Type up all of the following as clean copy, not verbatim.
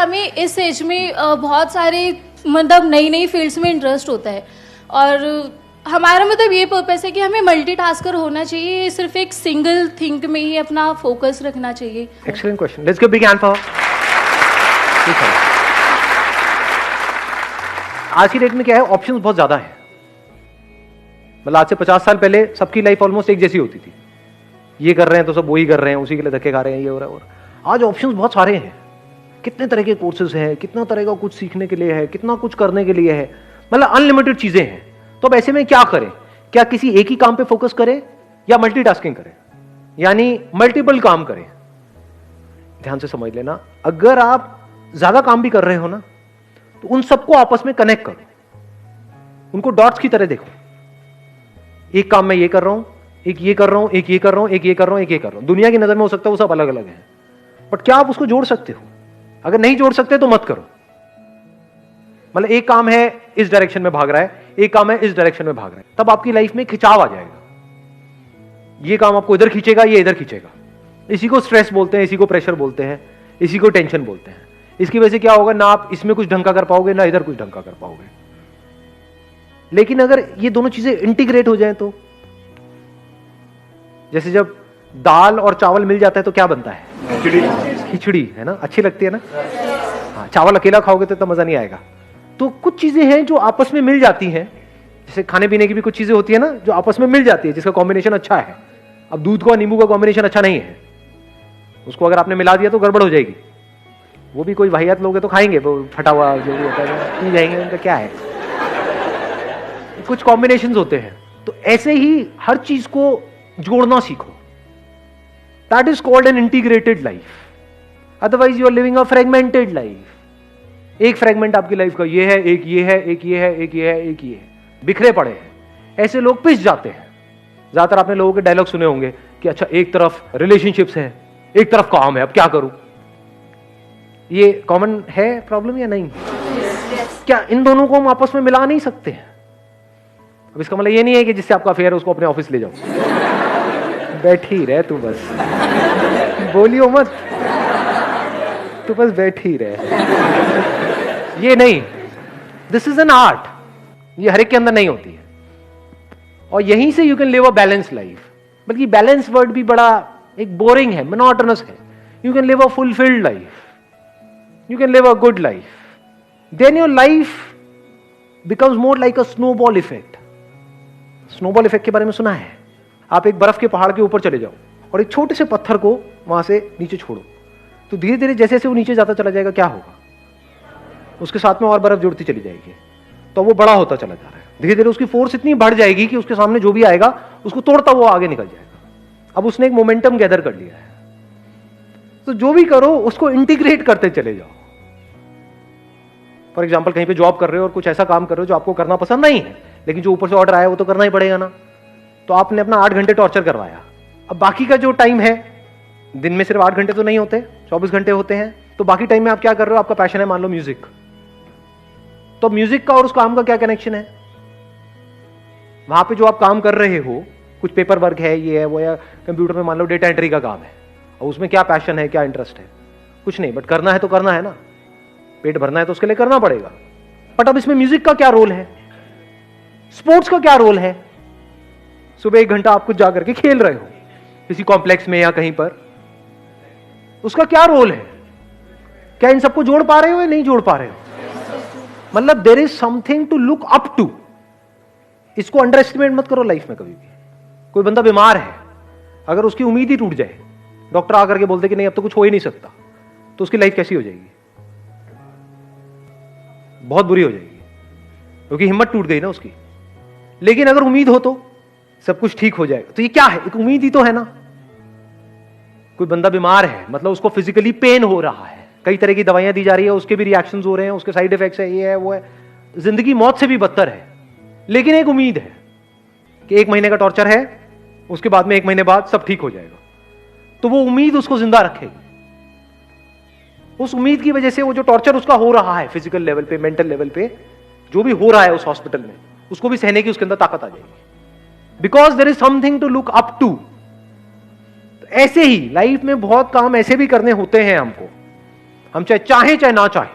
हमें इस एज में बहुत सारे मतलब नई नई फील्ड्स में इंटरेस्ट होता है, और हमारा मतलब ये पर्पस है कि हमें मल्टीटास्कर होना चाहिए, सिर्फ एक सिंगल थिंग में ही अपना फोकस रखना चाहिए। Excellent question, let's give big hand for. आज की डेट में क्या है, ऑप्शंस बहुत ज्यादा है। मतलब आज से 50 साल पहले सबकी लाइफ ऑलमोस्ट एक जैसी होती थी, ये कर रहे हैं तो सब वही कर रहे हैं, उसी के लिए धक्के खा रहे हैं, ये हो रहा है। और आज ऑप्शंस बहुत सारे हैं, कितने तरह के कोर्सेज हैं, कितना तरह का कुछ सीखने के लिए है, कितना कुछ करने के लिए है, मतलब अनलिमिटेड चीजें हैं। तो अब ऐसे में क्या करें? क्या किसी एक ही काम पे फोकस करें या मल्टीटास्किंग करें, यानी मल्टीपल काम करें? ध्यान से समझ लेना, अगर आप ज्यादा काम भी कर रहे हो ना, तो उन सबको आपस में कनेक्ट करो, उनको डॉट्स की तरह देखो। एक काम मैं ये कर रहा हूं, एक ये कर रहा हूं, एक ये कर रहा हूं, एक ये कर रहा हूं, एक ये कर रहा हूं। दुनिया की नजर में हो सकता है वो सब अलग अलग है, बट क्या आप उसको जोड़ सकते हो? अगर नहीं जोड़ सकते तो मत करो। मतलब एक काम है इस डायरेक्शन में भाग रहा है, एक काम है इस डायरेक्शन में भाग रहा है, तब आपकी लाइफ में खिंचाव आ जाएगा। ये काम आपको इधर खींचेगा, ये इधर खींचेगा। इसी को स्ट्रेस बोलते हैं, इसी को प्रेशर बोलते हैं, इसी को टेंशन बोलते हैं। इसकी वजह से क्या होगा ना, आप इसमें कुछ ढंग का कर पाओगे ना इधर कुछ ढंग का कर पाओगे। लेकिन अगर ये दोनों चीजें इंटीग्रेट हो जाएं तो, जैसे जब दाल और चावल मिल जाता है तो क्या बनता है? खिचड़ी, है ना? अच्छी लगती है ना? हाँ, चावल अकेला खाओगे तो इतना मजा नहीं आएगा। तो कुछ चीजें हैं जो आपस में मिल जाती हैं, जैसे खाने पीने की भी कुछ चीजें होती है ना जो आपस में मिल जाती है, जिसका कॉम्बिनेशन अच्छा है। अब दूध का नींबू का कॉम्बिनेशन अच्छा नहीं है, उसको अगर आपने मिला दिया तो गड़बड़ हो जाएगी। वो भी कोई वाहियात लोग तो खाएंगे, वो फटा हुआ जो भी होता है पी जाएंगे, उनका क्या है। कुछ कॉम्बिनेशंस होते हैं। तो ऐसे ही हर चीज को जोड़ना सीखो। That is called an integrated life, otherwise you are living a fragmented life. एक फ्रेगमेंट आपकी लाइफ का ये है, एक ये है, एक ये है, एक ये है, एक ये है, बिखरे पड़े हैं। ऐसे लोग पिस जाते हैं। ज्यादातर आपने लोगों के डायलॉग सुने होंगे कि अच्छा एक तरफ रिलेशनशिप्स है, एक तरफ काम है, अब क्या करूं। ये कॉमन है प्रॉब्लम या नहीं? क्या इन दोनों को हम आपस में मिला नहीं सकते हैं? अब इसका मतलब ये नहीं है कि जिससे आपका अफेयर है उसको अपने ऑफिस ले जाओ, बैठी रहे तू बस, बोलियो मत, तू बस बैठी रहे। ये नहीं, दिस इज एन आर्ट, ये हर एक के अंदर नहीं होती है। और यहीं से you can live a balance life. बल्कि बैलेंस वर्ड भी बड़ा एक बोरिंग है, मोनोटोनस है। You can live a fulfilled life, you can live a good life, then your life becomes more like a snowball effect. snowball effect के बारे में सुना है? आप एक बर्फ के पहाड़ के ऊपर चले जाओ और एक छोटे से पत्थर को वहां से नीचे छोड़ो, तो धीरे धीरे जैसे जैसे वो नीचे जाता चला जाएगा, क्या होगा? उसके साथ में और बर्फ जुड़ती चली जाएगी, तो वो बड़ा होता चला जा रहा है। धीरे धीरे उसकी फोर्स इतनी बढ़ जाएगी कि उसके सामने जो भी आएगा उसको तोड़ता वो आगे निकल जाएगा। अब उसने एक मोमेंटम गैदर कर लिया है। तो जो भी करो उसको इंटीग्रेट करते चले जाओ। फॉर एग्जाम्पल, कहीं पे जॉब कर रहे हो और कुछ ऐसा काम कर रहे हो जो आपको करना पसंद नहीं है, लेकिन जो ऊपर से ऑर्डर आया वो तो करना ही पड़ेगा ना। तो आपने अपना 8 घंटे टॉर्चर करवाया। अब बाकी का जो टाइम है, दिन में सिर्फ 8 घंटे तो नहीं होते, 24 घंटे होते हैं। तो बाकी टाइम में आप क्या कर रहे हो? आपका पैशन है मान लो म्यूजिक, तो म्यूजिक का और उस काम का क्या कनेक्शन है? वहां पे जो आप काम कर रहे हो, कुछ पेपर वर्क है, ये है वो, या कंप्यूटर में मान लो डेटा एंट्री का काम है, और उसमें क्या पैशन है, क्या इंटरेस्ट है? कुछ नहीं, बट करना है तो करना है ना, पेट भरना है तो उसके लिए करना पड़ेगा। बट अब इसमें म्यूजिक का क्या रोल है, स्पोर्ट्स का क्या रोल है? सुबह 1 घंटा आप कुछ जाकर के खेल रहे हो किसी कॉम्प्लेक्स में या कहीं पर, उसका क्या रोल है? क्या इन सबको जोड़ पा रहे हो या नहीं जोड़ पा रहे हो? मतलब there is something to look up to. इसको अंडर एस्टिमेट मत करो लाइफ में कभी भी। कोई बंदा बीमार है, अगर उसकी उम्मीद ही टूट जाए, डॉक्टर आकर के बोलते कि नहीं अब तो कुछ हो ही नहीं सकता, तो उसकी लाइफ कैसी हो जाएगी? बहुत बुरी हो जाएगी, क्योंकि हिम्मत टूट गई ना उसकी। लेकिन अगर उम्मीद हो तो सब कुछ ठीक हो जाएगा। तो ये क्या है? एक उम्मीद ही तो है ना। कोई बंदा बीमार है, मतलब उसको फिजिकली पेन हो रहा है, कई तरह की दवाइयां दी जा रही है, उसके भी रिएक्शंस हो रहे हैं, उसके साइड इफेक्ट्स है, ये है वो है, जिंदगी मौत से भी बदतर है। लेकिन एक उम्मीद है कि 1 महीने का टॉर्चर है, उसके बाद में 1 महीने बाद सब ठीक हो जाएगा। तो वो उम्मीद उसको जिंदा रखेगी। उस उम्मीद की वजह से वो जो टॉर्चर उसका हो रहा है फिजिकल लेवल पे, मेंटल लेवल पे, जो भी हो रहा है उस हॉस्पिटल में, उसको भी सहने की उसके अंदर ताकत आ जाएगी, because there is something to look up to. ऐसे ही लाइफ में बहुत काम ऐसे भी करने होते हैं हमको। हम चाहे चाहें चाहे ना चाहें,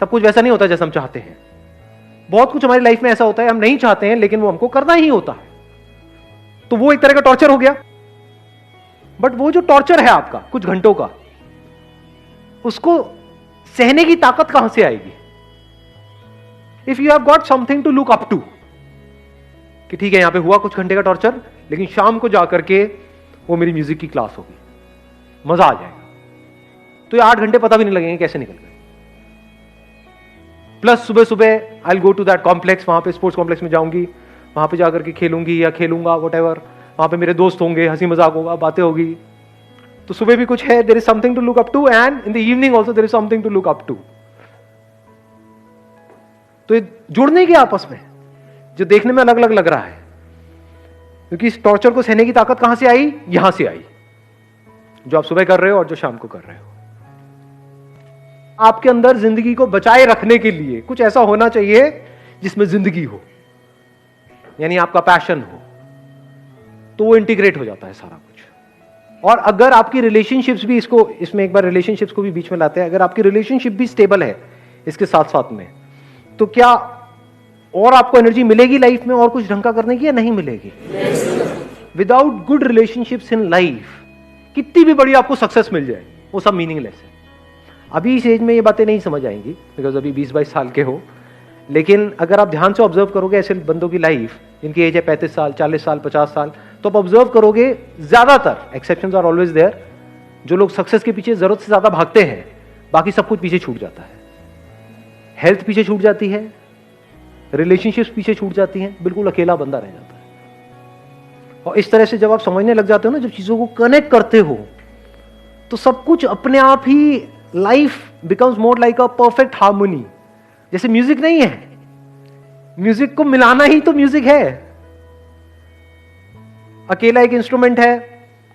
सब कुछ वैसा नहीं होता जैसा हम चाहते हैं। बहुत कुछ हमारी लाइफ में ऐसा होता है हम नहीं चाहते हैं लेकिन वो हमको करना ही होता है, तो वो एक तरह का टॉर्चर हो गया। बट वो जो टॉर्चर है आपका कुछ घंटों का, उसको सहने की ताकत कहां से आएगी? If you have got something to look up to, कि ठीक है यहां पे हुआ कुछ घंटे का टॉर्चर, लेकिन शाम को जाकर के वो मेरी म्यूजिक की क्लास होगी, मजा आ जाएगा, तो ये 8 घंटे पता भी नहीं लगेंगे कैसे निकल गए। प्लस सुबह सुबह I will go to that complex, वहां पे स्पोर्ट्स कॉम्प्लेक्स में जाऊंगी, वहां पे जाकर के खेलूंगी या खेलूंगा व्हाटएवर, वहां पे मेरे दोस्त होंगे, हंसी मजाक होगा, बातें होगी। तो सुबह भी कुछ है, there is something to look up to, and in the evening also there is something to look up to. तो ये जुड़ने के आपस में जो देखने में अलग अलग लग रहा है, क्योंकि इस टॉर्चर को सहने की ताकत कहां से आई? यहां से आई, जो आप सुबह कर रहे हो और जो शाम को कर रहे हो। आपके अंदर जिंदगी को बचाए रखने के लिए कुछ ऐसा होना चाहिए जिसमें जिंदगी हो, यानी आपका पैशन हो, तो वो इंटीग्रेट हो जाता है सारा कुछ। और अगर आपकी रिलेशनशिप्स भी, इसमें एक बार रिलेशनशिप्स को भी बीच में लाते हैं, अगर आपकी रिलेशनशिप भी स्टेबल है इसके साथ साथ में, तो क्या और आपको एनर्जी मिलेगी लाइफ में और कुछ ढंग का करने की या नहीं मिलेगी? Without good relationships in life कितनी भी बड़ी आपको सक्सेस मिल जाए, वो सब मीनिंगलेस है। अभी इस एज में ये बातें नहीं समझ आएंगी बिकॉज अभी 20-22 साल के हो, लेकिन अगर आप ध्यान से ऑब्जर्व करोगे ऐसे बंदों की लाइफ, जिनकी एज है 35 साल, 40 साल, 50 साल, तो आप ऑब्जर्व करोगे ज्यादातर, एक्सेप्शंस आर ऑलवेज देयर, जो लोग सक्सेस के पीछे जरूरत से ज्यादा भागते हैं, बाकी सब कुछ पीछे छूट जाता है। हेल्थ पीछे छूट जाती है, रिलेशनशिप्स पीछे छूट जाती हैं, बिल्कुल अकेला बंदा रह जाता है। और इस तरह से जब आप समझने लग जाते हो ना, जब चीजों को कनेक्ट करते हो, तो सब कुछ अपने आप ही, life becomes more like a perfect harmony. जैसे म्यूजिक नहीं है, म्यूजिक को मिलाना ही तो म्यूजिक है। अकेला एक इंस्ट्रूमेंट है,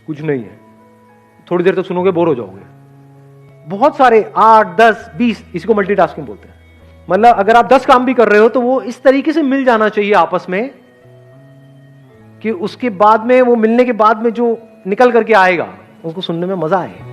कुछ नहीं है, थोड़ी देर तक सुनोगे बोर हो जाओगे। बहुत सारे 8, 10, 20, इसी को मल्टीटास्किंग बोलते हैं। मतलब अगर आप 10 काम भी कर रहे हो तो वो इस तरीके से मिल जाना चाहिए आपस में कि उसके बाद में, वो मिलने के बाद में जो निकल करके आएगा उसको सुनने में मजा आए।